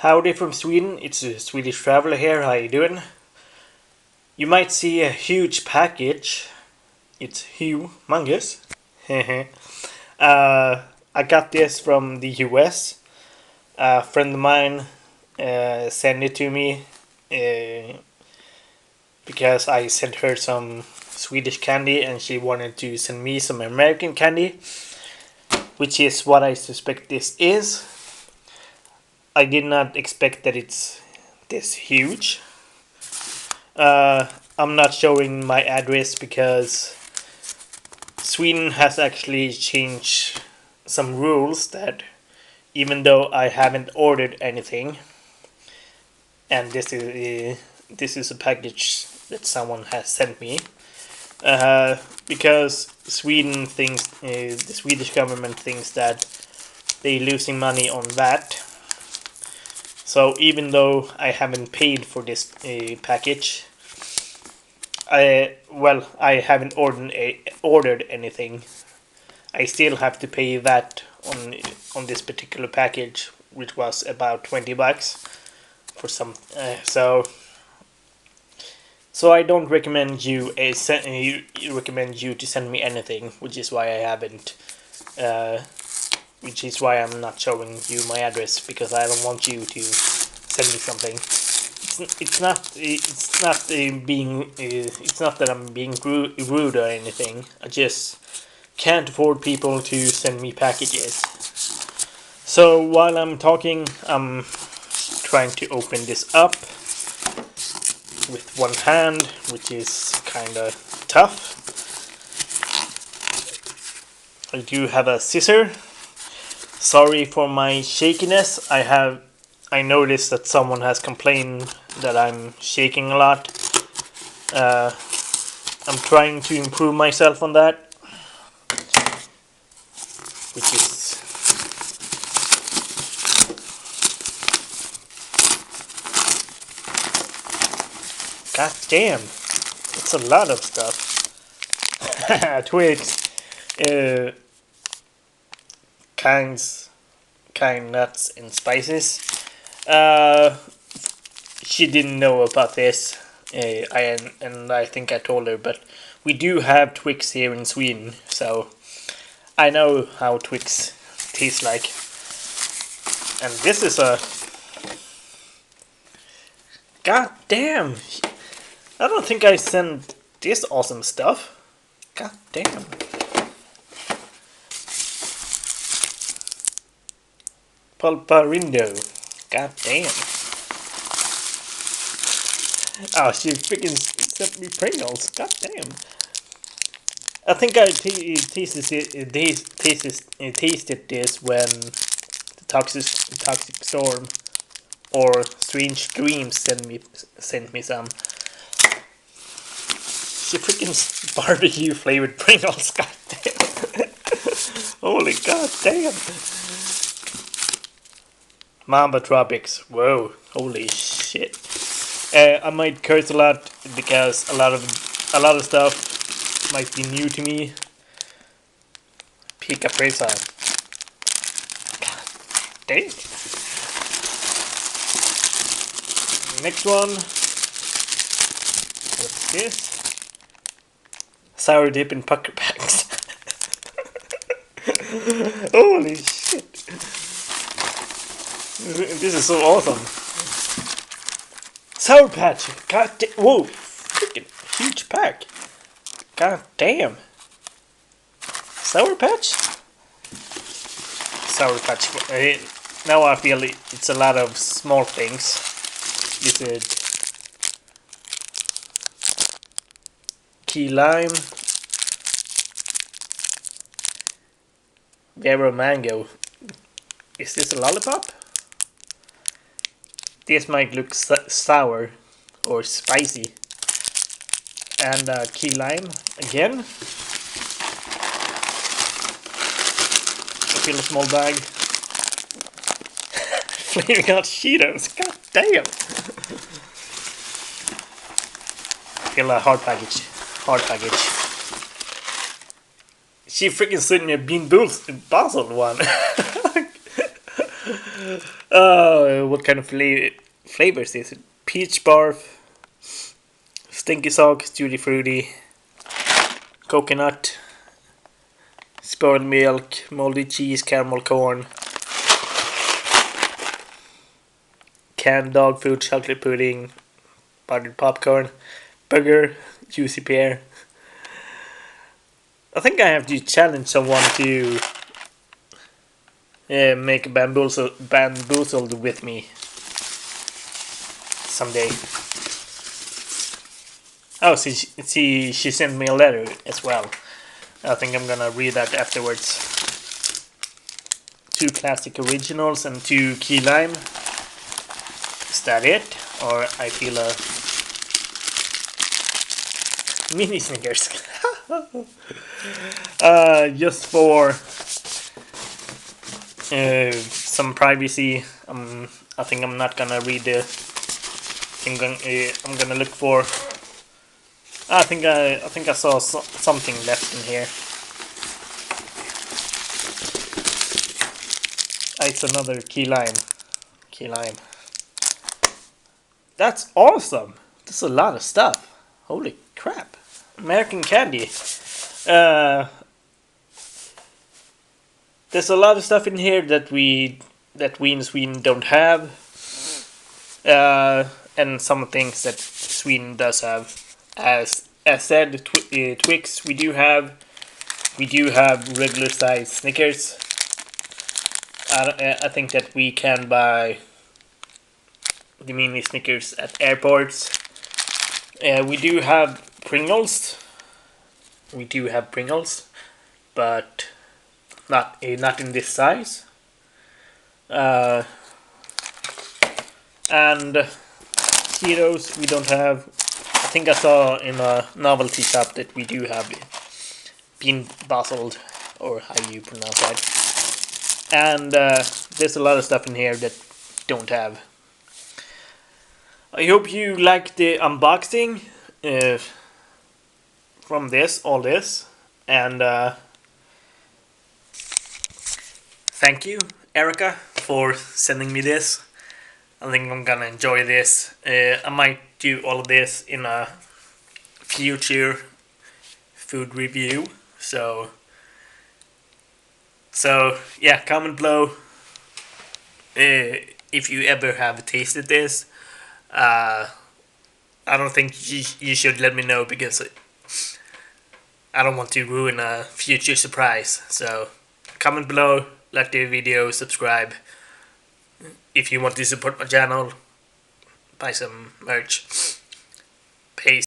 Howdy from Sweden, it's a Swedish traveler here, how you doing? You might see a huge package. It's humongous. I got this from the US. A friend of mine sent it to me because I sent her some Swedish candy and she wanted to send me some American candy, which is what I suspect this is. I did not expect that it's this huge. I'm not showing my address because Sweden has actually changed some rules that even though I haven't ordered anything, and this is a package that someone has sent me, because Sweden thinks the Swedish government thinks that they're losing money on that. So even though I haven't paid for this package, I haven't ordered anything. I still have to pay that on this particular package, which was about $20 for some. So I don't recommend you recommend you to send me anything, which is why I haven't. Which is why I'm not showing you my address, because I don't want you to send me something. It's not that I'm being rude or anything. I just can't afford people to send me packages. So while I'm talking, I'm trying to open this up with one hand, which is kind of tough. I do have a scissor. Sorry for my shakiness. I noticed that someone has complained that I'm shaking a lot. I'm trying to improve myself on that, which is god damn, it's a lot of stuff. Twigs, kind nuts and spices. She didn't know about this. I think I told her, but we do have Twix here in Sweden, so I know how Twix taste like. And this is a god damn. I don't think I sent this awesome stuff. God damn. Pulparindo. God damn. Oh, she freaking sent me Pringles. God damn. I think I tasted this when the Toxic Storm or Strange Dreams sent me some. She freaking barbecue flavored Pringles. God damn. Holy god damn. Mamba Tropics. Whoa. Holy shit. I might curse a lot because a lot of stuff might be new to me. Pika Presa. God dang. Next one. What's this? Sour dip in pucker packs. Holy shit. This is so awesome. Sour Patch. God damn. Whoa. Freaking huge pack. God damn. Sour Patch? Sour Patch. Now I feel it's a lot of small things. This is key lime. Vero mango. Is this a lollipop? This might look sour or spicy. And key lime again. I feel a small bag. Flaming hot Cheetos. God damn. I feel a hard package. She freaking sent me a bean basil one. What kind of flavors is it? Peach barf, stinky sock, tutti fruity, coconut, spoiled milk, moldy cheese, caramel corn, canned dog food, chocolate pudding, buttered popcorn, burger, juicy pear. I think I have to challenge someone to make bamboozled with me someday. Oh, she sent me a letter as well. I think I'm gonna read that afterwards. 2 classic originals and 2 key lime. Is that it? Or I feel a mini Snickers. Just for some privacy. I think I'm not gonna read the. I'm gonna look for. I think I saw something left in here. It's another key lime. Key lime. That's awesome. That's a lot of stuff. Holy crap! American candy. There's a lot of stuff in here that we in Sweden don't have, and some things that Sweden does have. As said, Twix we do have. We do have regular size Snickers. I think that we can buy the mini Snickers at airports. We do have Pringles. We do have Pringles, but not in this size. And Cheetos we don't have. I think I saw in a novelty shop that we do have bean basiled, or how you pronounce that. And there's a lot of stuff in here that don't have. I hope you liked the unboxing from all this, and thank you, Erica, for sending me this. I think I'm gonna enjoy this. I might do all of this in a future food review. So yeah, comment below if you ever have tasted this. I don't think you should let me know, because I don't want to ruin a future surprise. So comment below, like the video, subscribe. If you want to support my channel, buy some merch.